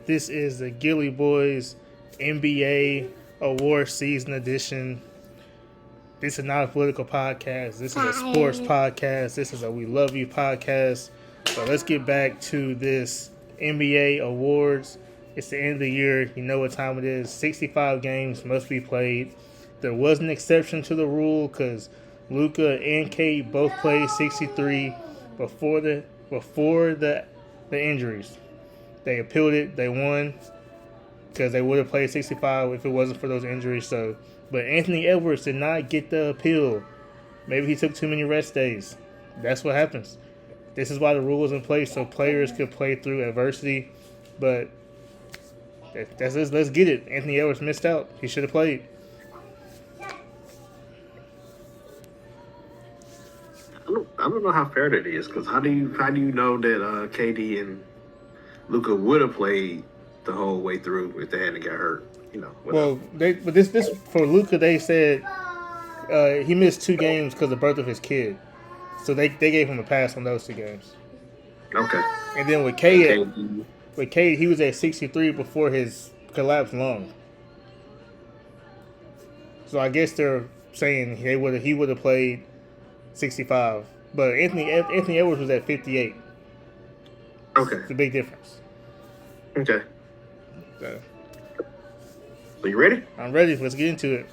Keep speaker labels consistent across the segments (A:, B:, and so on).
A: This is the Gilly Boys NBA Award Season Edition. This is not a political podcast. This is a sports podcast. This is a We Love You podcast. So let's get back to this NBA Awards. It's the end of the year. You know what time it is. 65 games must be played. There was an exception to the rule because Luka and Kate both played 63 before the injuries. They appealed it. They won because they would have played 65 if it wasn't for those injuries. But Anthony Edwards did not get the appeal. Maybe he took too many rest days. That's what happens. This is why the rule is in place so players could play through adversity. But let's get it. Anthony Edwards missed out. He should have played.
B: I don't know how fair that is because how do you know that KD and Luka would have played the whole way through if they hadn't got hurt?
A: Well, this for Luka, they said he missed 2 games because of the birth of his kid, so they gave him a pass on those 2 games.
B: Okay.
A: And then with Cade, he was at 63 before his collapsed lung. So I guess they're saying he would have played 65, but Anthony Edwards was at 58.
B: Okay.
A: It's a big difference.
B: Okay.
A: So
B: you ready?
A: I'm ready. Let's get into it.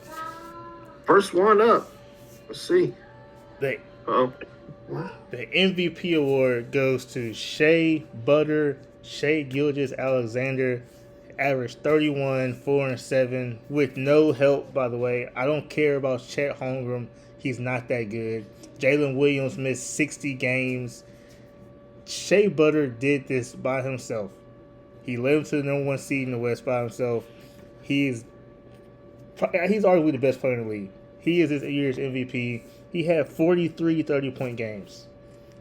B: First one up. Let's see. The
A: MVP award goes to Shea Gilgeous-Alexander. Averaged 31, 4 and 7 with no help. By the way, I don't care about Chet Holmgren. He's not that good. Jalen Williams missed 60 games. Shea Butter did this by himself. He led him to the number 1 seed in the West by himself. He's arguably the best player in the league. He is this year's MVP. He had 43 30-point games.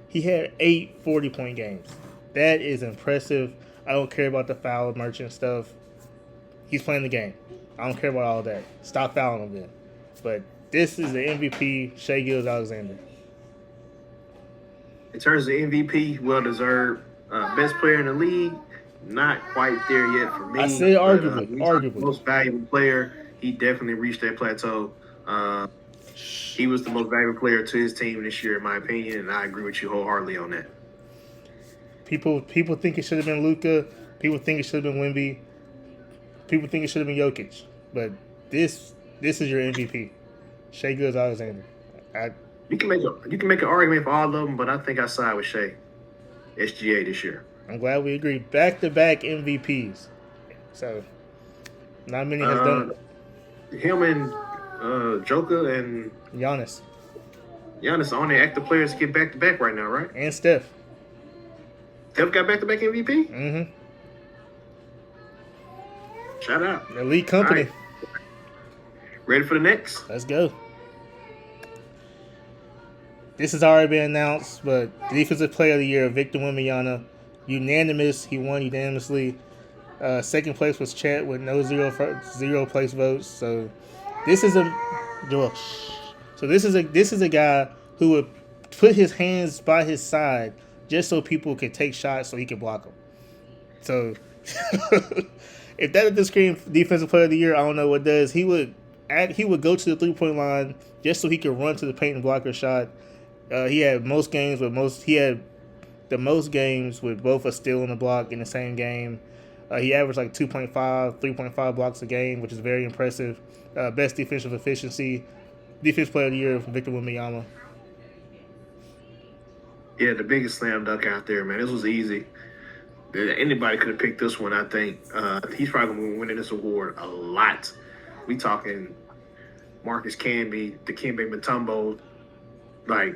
A: He had 8 40-point games. That is impressive. I don't care about the foul merchant stuff. He's playing the game. I don't care about all that. Stop fouling him then. But this is the MVP, Shea Gilgeous-Alexander.
B: In terms of MVP, well-deserved. Best player in the league, not quite there yet for me.
A: I say arguably.
B: Most valuable player, he definitely reached that plateau. He was the most valuable player to his team this year, in my opinion, and I agree with you wholeheartedly on that.
A: People think it should have been Luka. People think it should have been Wemby. People think it should have been Jokic. But this is your MVP, Shea Gilgeous-Alexander.
B: You can make an argument for all of them, but I think I side with Shea. SGA this year.
A: I'm glad we agree. Back-to-back MVPs. So, not many has done
B: it. Him and Joker and
A: Giannis
B: are only active players to get back-to-back right now, right?
A: And Steph.
B: Steph got back-to-back MVP?
A: Mm-hmm.
B: Shout out.
A: Elite company.
B: Right. Ready for the next?
A: Let's go. This has already been announced, but Defensive Player of the Year, Victor Wembanyama, unanimous. He won unanimously. Second place was Chet with no zero place votes. So this is a guy who would put his hands by his side just so people could take shots so he could block them. So if that is the screen Defensive Player of the Year, I don't know what does. He would go to the 3-point line just so he could run to the paint and block a shot. He had the most games with both a steal and a block in the same game. He averaged like 3.5 blocks a game, which is very impressive. Best defensive efficiency. Defensive Player of the Year, Victor Wembanyama.
B: Yeah, the biggest slam dunk out there, man. This was easy. Anybody could have picked this one, I think. He's probably going to be winning this award a lot. We talking Marcus Camby, Dikembe Mutombo. Do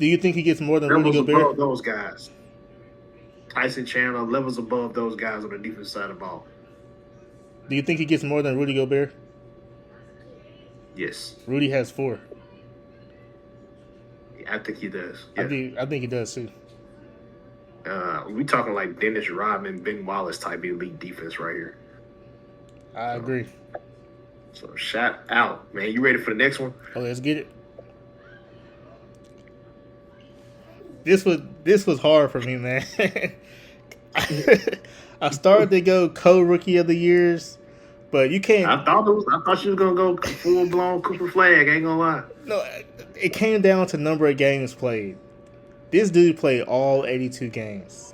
A: you think he gets more than Rudy Gobert?
B: Above those guys. Tyson Chandler levels above those guys on the defensive side of the ball.
A: Do you think he gets more than Rudy Gobert?
B: Yes.
A: Rudy has 4.
B: I think he does. Yeah.
A: I think he does too.
B: We talking like Dennis Rodman, Ben Wallace type elite defense right here.
A: I agree.
B: So shout out, man. You ready for the next one?
A: Oh, let's get it. This was hard for me, man. I started to go co-rookie of the years, but you can't.
B: I thought she was gonna go full blown Cooper Flag. Ain't gonna lie.
A: No, it came down to number of games played. This dude played all 82 games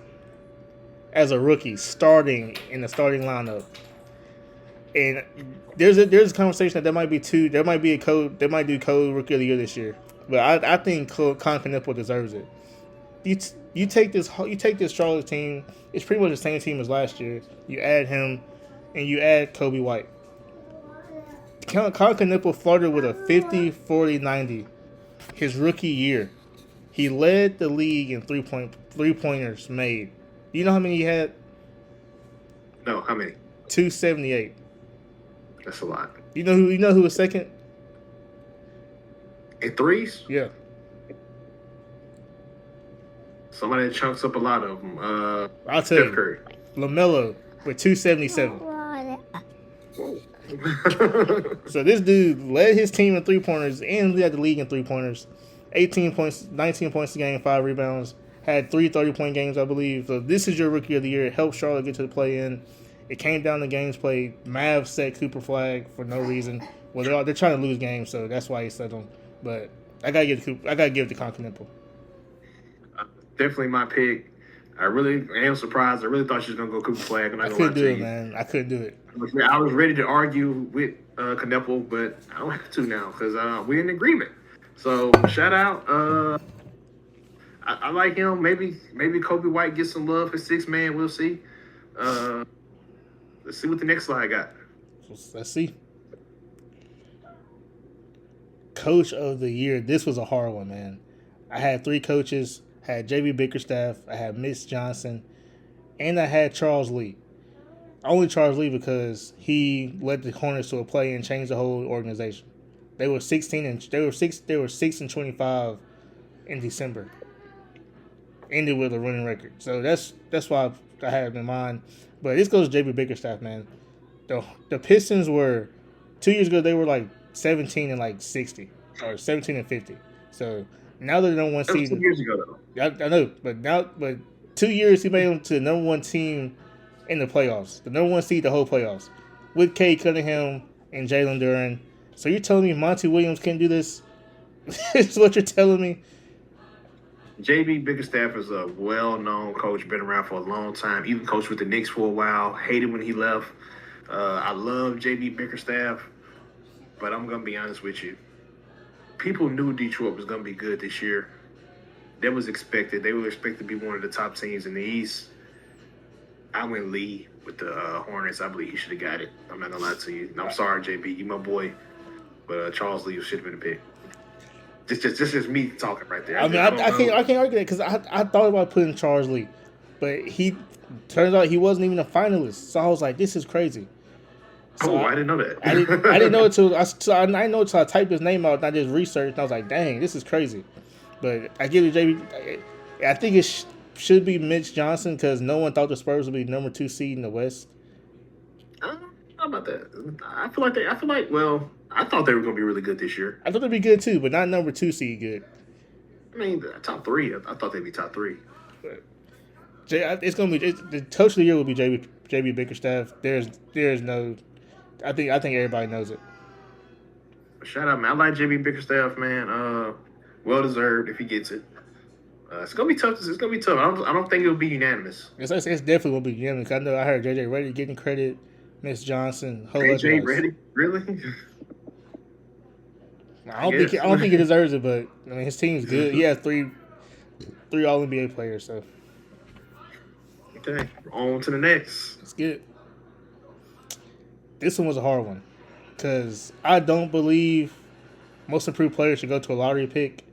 A: as a rookie, starting in the starting lineup. And there's a conversation that there might be two. There might be a code. They might do code rookie of the year this year. But I think Con Knuckle deserves it. You take this Charlotte team. It's pretty much the same team as last year. You add him, and you add Kobe White. Con Knuckle flirted with a 50, 40, 90 his rookie year. He led the league in three pointers made. You know how many he had?
B: No, how many?
A: 278.
B: That's a lot.
A: You know who was second?
B: In threes?
A: Yeah.
B: Somebody that chunks up a lot of them.
A: I'll tell
B: Steph
A: you.
B: Curry.
A: LaMelo with 277.
B: Whoa.
A: So this dude led his team in three-pointers and led the league in three-pointers. 18 points, 19 points a game, 5 rebounds. Had 3 30-point games, I believe. So this is your rookie of the year. It helped Charlotte get to the play-in. It came down to games played. Mavs set Cooper Flag for no reason. Well, they're trying to lose games, so that's why he set them. But I gotta give it to Continental.
B: Definitely my pick. I really am surprised. I really thought she was gonna go Cooper Flag.
A: I couldn't do it, man. I couldn't do it.
B: I was ready to argue with Knuckle, but I don't have to now because we're in agreement. So shout out. I like him. Maybe Kobe White gets some love for 6-man. We'll see. Let's see what the next slide got.
A: Let's see. Coach of the year. This was a hard one, man. I had 3 coaches. I had JB Bickerstaff. I had Mitch Johnson, and I had Charles Lee. Only Charles Lee because he led the Hornets to a play and changed the whole organization. They were 6 and 25 in December. Ended with a running record. So that's why I had him in mind. But this goes to JB Bickerstaff, man. The Pistons were 2 years ago. They were like 17 and like 60 or 17 and 50. So now they're the number one seed.
B: 2 years ago, though.
A: I know, but 2 years he made them to the number one team in the playoffs, the number one seed the whole playoffs, with Cade Cunningham and Jalen Duren. So you're telling me Monty Williams can't do this? This is what you're telling me?
B: JB Bickerstaff is a well-known coach, been around for a long time, even coached with the Knicks for a while, hated when he left. I love JB Bickerstaff, but I'm going to be honest with you. People knew Detroit was going to be good this year. That was expected. They were expected to be one of the top teams in the East. I went Lee with the Hornets. I believe he should have got it. I'm not going to lie to you. I'm sorry, JB. You my boy. But Charles Lee should have been a pick. Just me talking right there.
A: I can't argue that because I thought about putting Charles Lee, but he turns out he wasn't even a finalist. So I was like, this is crazy. So
B: I didn't know that.
A: I didn't know it till I typed his name out and I just researched and I was like, dang, this is crazy. But I give it to JB. I think it should be Mitch Johnson because no one thought the Spurs would be number 2 seed in the West.
B: How about that? I thought they were going to be really good this year.
A: I thought they'd be good too, but not number 2 seed good.
B: I mean, top 3. I thought they'd be top 3.
A: But it's going to be the coach of the year will be JB Bickerstaff. There's no. I think everybody knows it.
B: Shout out, man. I like JB Bickerstaff, man. Well deserved if he gets it. It's gonna be tough. It's gonna be tough. I don't think it'll be unanimous.
A: It's definitely gonna be unanimous. I know I heard JJ Redick getting credit, Miss Johnson,
B: JJ Redick, really?
A: I don't think he deserves it, but I mean his team's good. He has three All NBA players, so
B: okay. On to the next.
A: It's good. This one was a hard one because I don't believe most improved players should go to a lottery pick,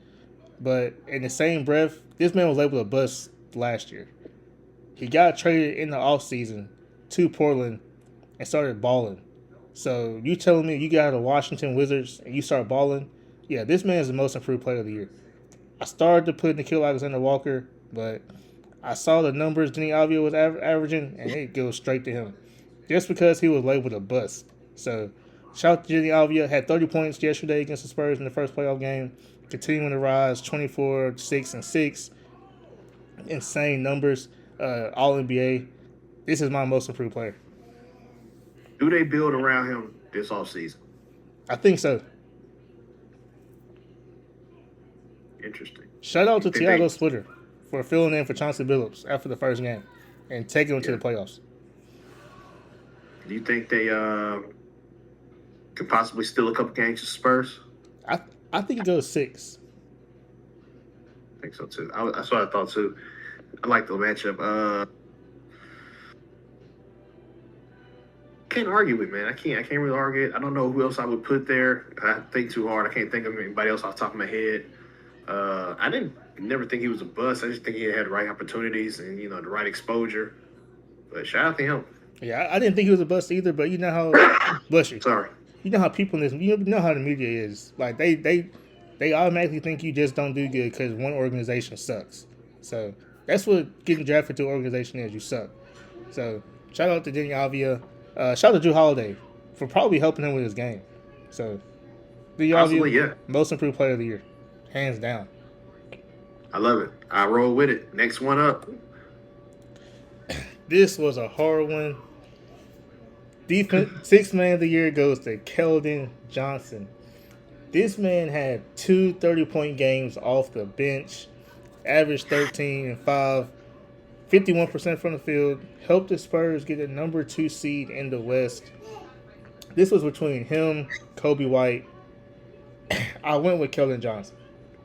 A: but in the same breath, this man was labeled a bust last year. He got traded in the offseason to Portland and started balling. So you telling me you got the Washington Wizards and you start balling? Yeah, this man is the most improved player of the year. I started to put Nickeil Alexander-Walker, but I saw the numbers Deni Avdija was averaging, and it goes straight to him. Just because he was labeled a bust. So shout out to Deni Avdija. Had 30 points yesterday against the Spurs in the first playoff game. Continuing to rise, 24, 6, and 6. Insane numbers. All NBA. This is my most improved player.
B: Do they build around him this offseason?
A: I think so.
B: Interesting.
A: Shout out to Thiago Splitter for filling in for Chauncey Billups after the first game and taking him to the playoffs.
B: Do you think they could possibly steal a couple games to Spurs?
A: I think it goes 6.
B: I think so too. That's what I thought too. I like the matchup. Can't argue with, man. I can't really argue it. I don't know who else I would put there. I think too hard. I can't think of anybody else off the top of my head. I didn't never think he was a bust. I just think he had the right opportunities and the right exposure. But shout out to him.
A: Yeah, I didn't think he was a bust either. But you know how bless you.
B: Sorry.
A: You know how people in this. You know how the media is. Like they automatically think you just don't do good because one organization sucks. So that's what getting drafted to an organization is. You suck. So shout out to Denny Avia. Shout out to Jrue Holiday for probably helping him with his game. So,
B: Absolutely, yeah.
A: Most improved player of the year, hands down.
B: I love it. I roll with it. Next one up.
A: This was a hard one. Defense sixth man of the year goes to Keldon Johnson. This man had 2 30-point games off the bench, averaged 13 and 5. 51% from the field, helped the Spurs get a number 2 seed in the West. This was between him, Kobe White. I went with Keldon Johnson.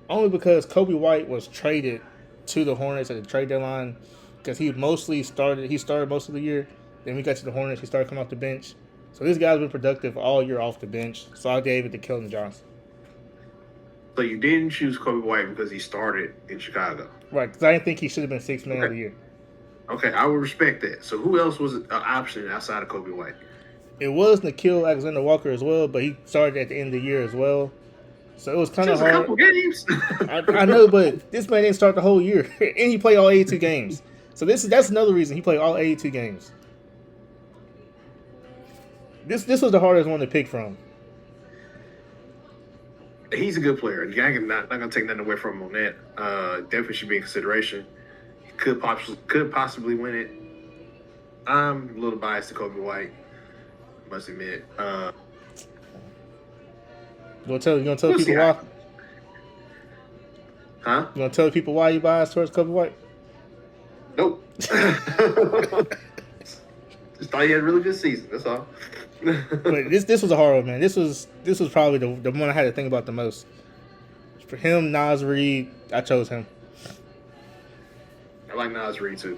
A: Only because Kobe White was traded to the Hornets at the trade deadline because he started most of the year. Then we got to the Hornets, he started coming off the bench. So this guy's been productive all year off the bench. So I gave it to Keldon Johnson.
B: So you didn't choose Kobe White because he started in Chicago?
A: Right, because I didn't think he should have been sixth man of the year.
B: Okay, I would respect that. So who else was an option outside of Kobe White?
A: It was Nickeil Alexander-Walker as well, but he started at the end of the year as well. So it was kind of hard.
B: Just a couple games.
A: I know, but this man didn't start the whole year. And he played all 82 games. So that's another reason he played all 82 games. This was the hardest one to pick from.
B: He's a good player. I'm not going to take nothing away from him on that. Definitely should be in consideration. Could possibly win it. I'm a little biased to Kobe White, must admit.
A: You gonna tell people why?
B: Huh?
A: You gonna tell people why you biased towards Kobe White?
B: Nope. Just thought he had a really good season. That's all.
A: But this was a hard one, man. This was probably the one I had to think about the most. For him, Naz Reid, I chose him.
B: I like Naz Reid too,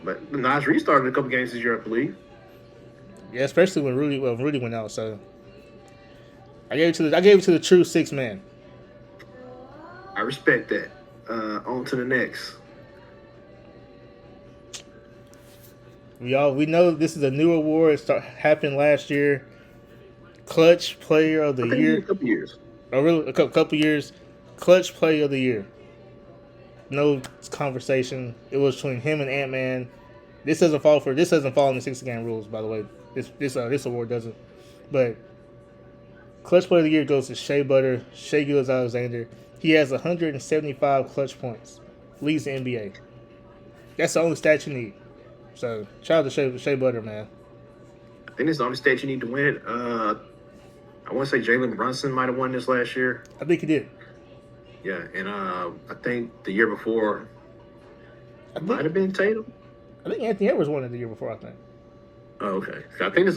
B: but Naz Reid started a couple games this year, I believe.
A: Yeah, especially when Rudy went out. So I gave it to the true sixth man.
B: I respect that. On to the next.
A: We know this is a new award. It happened last year. Clutch Player of the Year.
B: A couple years.
A: Oh, really? A couple years. Clutch Player of the Year. No conversation. It was between him and Ant-Man. This doesn't fall in the 60-game rules, by the way. This award doesn't. But Clutch Player of the Year goes to Shea Butter, Shai Gilgeous-Alexander. He has 175 clutch points. Leads the NBA. That's the only stat you need. So shout out to Shea Butter, man.
B: I think it's the only state you need to win it. I want to say Jalen Brunson might have won this last year.
A: I think he did.
B: Yeah, and I think the year before might have been Tatum.
A: I think Anthony Edwards won it the year before, I think.
B: Oh, okay. I think I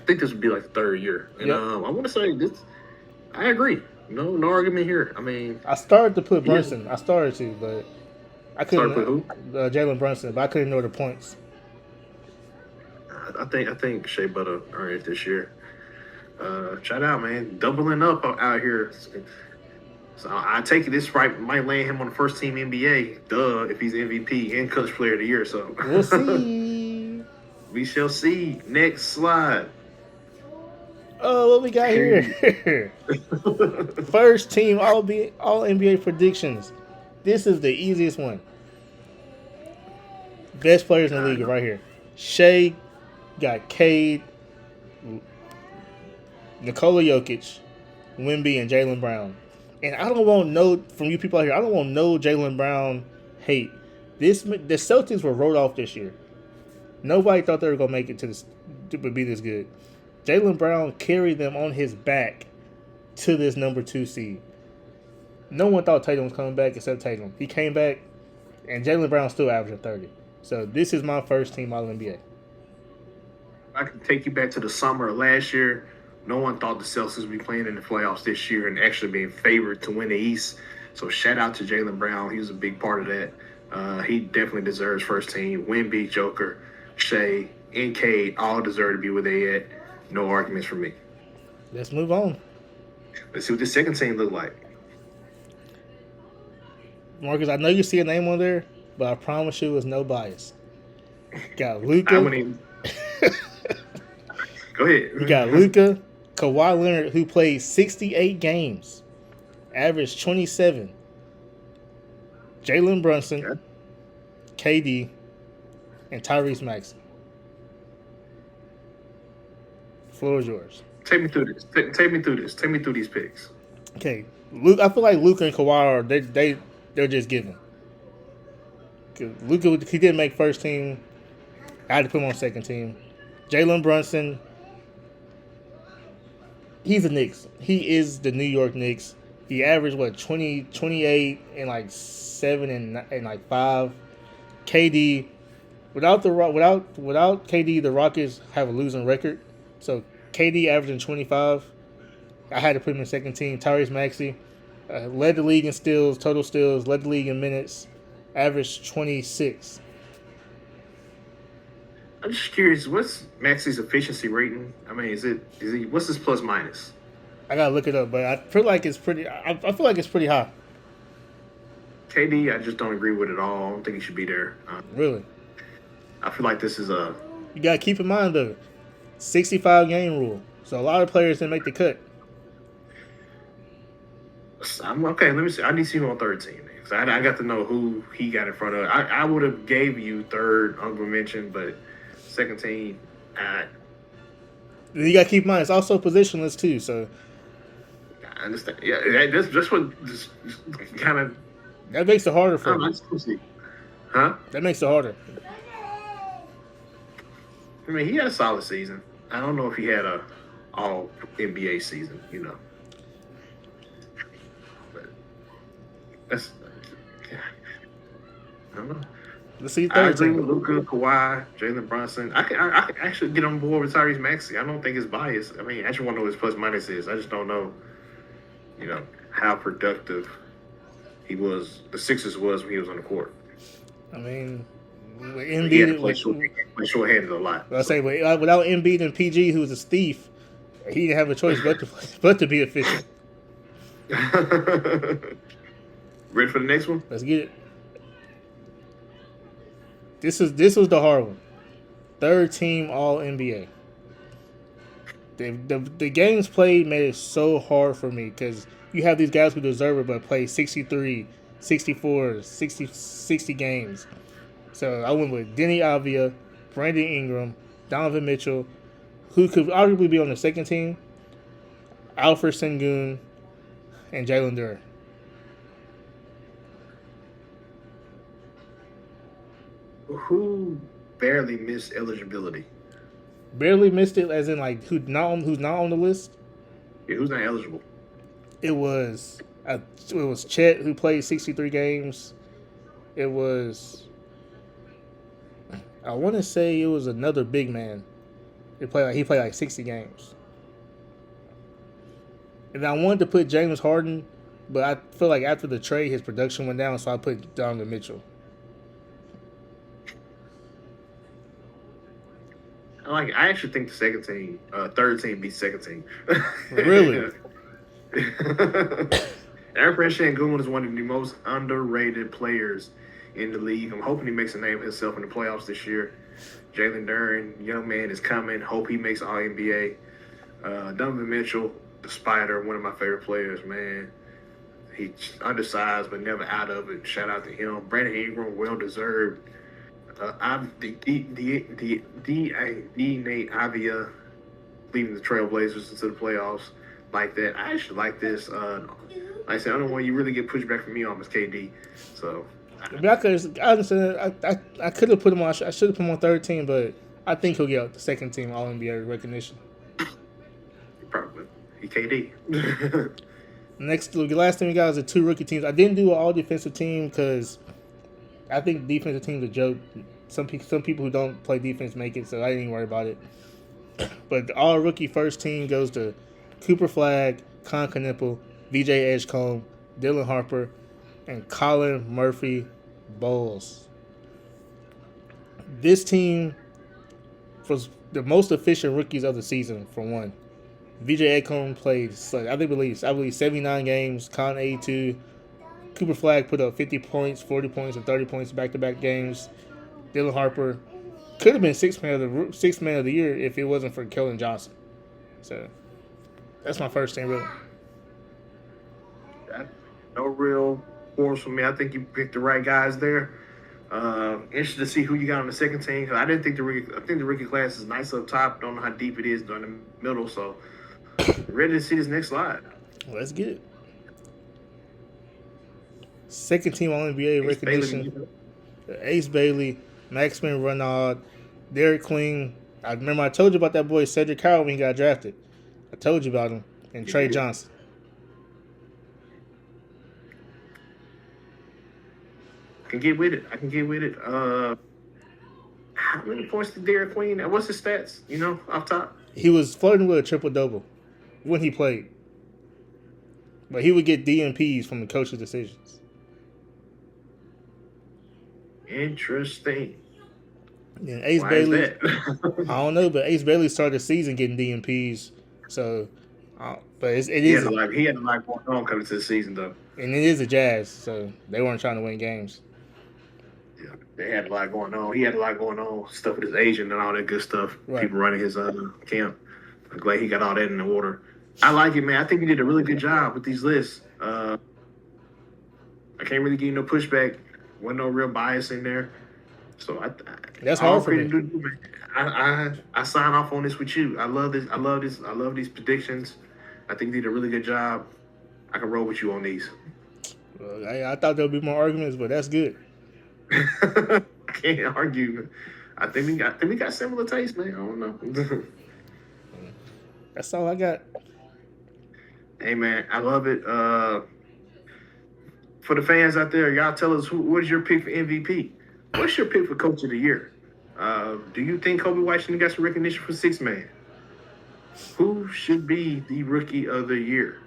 B: think this would be like the third year. And
A: yep.
B: I want to say this. I agree. No argument here. I mean,
A: I started to put Brunson. Yeah. I started to, but I couldn't.
B: Who?
A: Jalen Brunson, but I couldn't ignore the points.
B: I think Shea Butter earned it this year. Shout out, man. Doubling up out here. So I take it this might land him on the first team NBA. Duh, if he's MVP and Clutch Player of the Year. So
A: we'll see.
B: We shall see. Next slide.
A: Oh, what we got here? First team all NBA predictions. This is the easiest one. Best players in the league right here. Shea got Cade, Nikola Jokic, Wemby, and Jaylen Brown. And I don't want from you people out here, I don't want Jaylen Brown hate. The Celtics were wrote off this year. Nobody thought they were gonna make it to be this good. Jaylen Brown carried them on his back to this number 2 seed. No one thought Tatum was coming back except Tatum. He came back, and Jaylen Brown still averaging 30. So this is my first team All-NBA.
B: I can take you back to the summer of last year. No one thought the Celtics would be playing in the playoffs this year and actually being favored to win the East. So shout out to Jaylen Brown. He was a big part of that. He definitely deserves first team. Wemby, Joker, Shea, and Cade all deserve to be where they at. No arguments for me.
A: Let's move on.
B: Let's see what the second team look like.
A: Marcus, I know you see a name on there, but I promise you it's no bias. Got
B: I
A: Luka.
B: wouldn't even... Go ahead.
A: You got Luka, Kawhi Leonard, who played 68 games, averaged 27. Jalen Brunson,
B: Okay.
A: KD, and Tyrese Maxey. Floor is yours.
B: Take me through this. Take me through this. Take me through these picks.
A: Okay, Luke. I feel like Luka and Kawhi are they're just given. Luka, he didn't make first team. I had to put him on second team. Jalen Brunson, he's the Knicks. He is the New York Knicks. He averaged 28 and like 7 and like 5. KD, without KD, the Rockets have a losing record. So KD averaging 25. I had to put him in second team. Tyrese Maxey led the league in steals, total steals, led the league in minutes, averaged 26.
B: I'm just curious, what's Maxey's efficiency rating? I mean, is he what's his plus minus?
A: I gotta look it up, but I feel like it's pretty. I feel like it's pretty high.
B: KD, I just don't agree with it all. I don't think he should be there.
A: Really,
B: I feel like this is a.
A: you gotta keep in mind the 65 game rule. So a lot of players didn't make the cut.
B: I'm okay. Let me see. I need to see him on third team. Cause I got to know who he got in front of. I would have gave you third honorable mention, but second team.
A: You gotta keep in mind it's also positionless too. So
B: I understand. Yeah, that's just what just kind of.
A: that makes it harder for him.
B: Huh?
A: That makes it harder.
B: I mean, he had a solid season. I don't know if he had a all NBA season, But that's I don't know.
A: Let's see
B: I
A: third
B: agree
A: team.
B: with Luka, Kawhi, Jalen Brunson. I can actually get on board with Tyrese Maxey. I don't think it's biased. I mean, I just want to know what his plus minus is. I just don't know, how productive he was. The Sixers was when he was on the court.
A: I mean, with
B: He had to
A: Embiid,
B: play short-handed a lot.
A: I say without Embiid and PG, who was a thief, he didn't have a choice but to be efficient.
B: Ready for the next one?
A: Let's get it. This was the hard one. Third team All NBA. The games played made it so hard for me because you have these guys who deserve it but play 63, 64, 60 games. So I went with Denny Avdia, Brandon Ingram, Donovan Mitchell, who could arguably be on the second team, Alfred Sengun, and Jalen Duren.
B: Who barely missed eligibility?
A: Barely missed it, as in like who's not on the list.
B: Yeah, who's not eligible?
A: It was Chet who played 63 games. It was, I want to say it was another big man. He played like 60 games. And I wanted to put James Harden, but I feel like after the trade his production went down, so I put Donovan Mitchell.
B: I actually think the third team beats second team.
A: Really?
B: Alfred Sengun is one of the most underrated players in the league. I'm hoping he makes a name for himself in the playoffs this year. Jalen Duren, young man, is coming. Hope he makes All NBA. Donovan Mitchell, the Spider, one of my favorite players, man. He's undersized but never out of it. Shout out to him. Brandon Ingram, well deserved. Nate Avia leading the Trailblazers into the playoffs like that. I actually like this. Like I said, the only one you really get pushback from me on is KD. So
A: I mean, I understand. I could have put him on. I should have put him on third team, but I think he'll get the second team All NBA recognition.
B: Probably. He KD.
A: The last thing we got is the 2 rookie teams. I didn't do an all defensive team because I think defensive teams are a joke. Some people who don't play defense make it, so I didn't even worry about it. But the all rookie first team goes to Cooper Flagg, Con Knueppel, VJ Edgecombe, Dylan Harper, and Colin Murphy Bowles. This team was the most efficient rookies of the season, for one. VJ Edgecombe played, I believe 79 games, Con 82. Cooper Flagg put up 50 points, 40 points, and 30 points back-to-back games. Dylan Harper could have been sixth man of the year if it wasn't for Keldon Johnson. So that's my first team, really.
B: No real force for me. I think you picked the right guys there. Interested to see who you got on the second team. I didn't think I think the rookie class is nice up top. Don't know how deep it is down the middle. So ready to see this next slide.
A: Let's get it. Second team All NBA recognition. Ace Bailey, Maximin Renaud, Derek Queen. I remember I told you about that boy Cedric Howard when he got drafted. I told you about him. And Trey Johnson.
B: I can get with it. How many points did Derek Queen? What's his stats? Off top.
A: He was flirting with a triple-double when he played. But he would get DMPs from the coach's decisions.
B: Interesting.
A: And Ace
B: Why
A: Bailey,
B: is that?
A: I don't know, but Ace Bailey started the season getting DMPs. So, but
B: he had a lot going on coming to the season, though.
A: And it is a Jazz, so they weren't trying to win games.
B: Yeah, they had a lot going on. He had a lot going on, stuff with his agent and all that good stuff.
A: Right.
B: People running his camp. I'm glad he got all that in the order. I like it, man. I think he did a really good job with these lists. I can't really give you no pushback. Wasn't no real bias in there. So
A: that's hard for me.
B: I sign off on this with you. I love this. I love these predictions. I think he did a really good job. I can roll with you on these.
A: Well, I thought there would be more arguments, but that's good.
B: I can't argue. I think we got similar tastes, man. I don't know.
A: That's all I got.
B: Hey, man, I love it. For the fans out there, y'all tell us what is your pick for MVP? What's your pick for Coach of the Year? Do you think Kobe White should got some recognition for Sixth Man? Who should be the Rookie of the Year?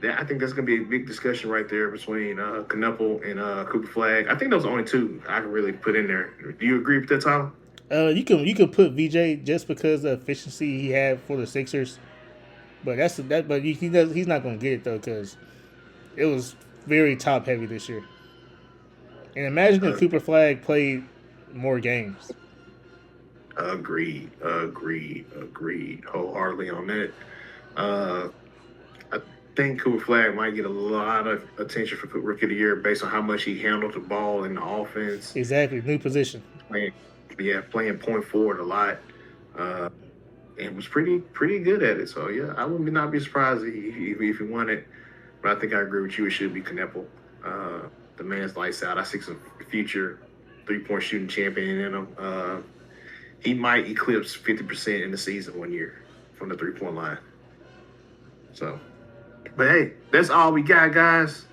B: I think that's going to be a big discussion right there between Knueppel and Cooper Flagg. I think those are the only two I can really put in there. Do you agree with that, Tom?
A: You can put VJ just because of the efficiency he had for the Sixers, but he's not going to get it though because it was very top heavy this year. And imagine if Cooper Flagg played more games.
B: Agreed wholeheartedly on that. I think Cooper Flagg might get a lot of attention for Rookie of the Year based on how much he handled the ball in the offense.
A: Exactly, new position.
B: Playing point forward a lot, and was pretty good at it. So yeah, I would not be surprised if he won it. But I think I agree with you. It should be Knueppel. The man's lights out. I see some future 3-point shooting champion in him. He might eclipse 50% in the season one year from the 3-point line. So, but hey, that's all we got, guys.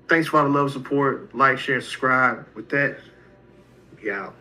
B: Thanks for all the love and support. Like, share, and subscribe. With that, we out.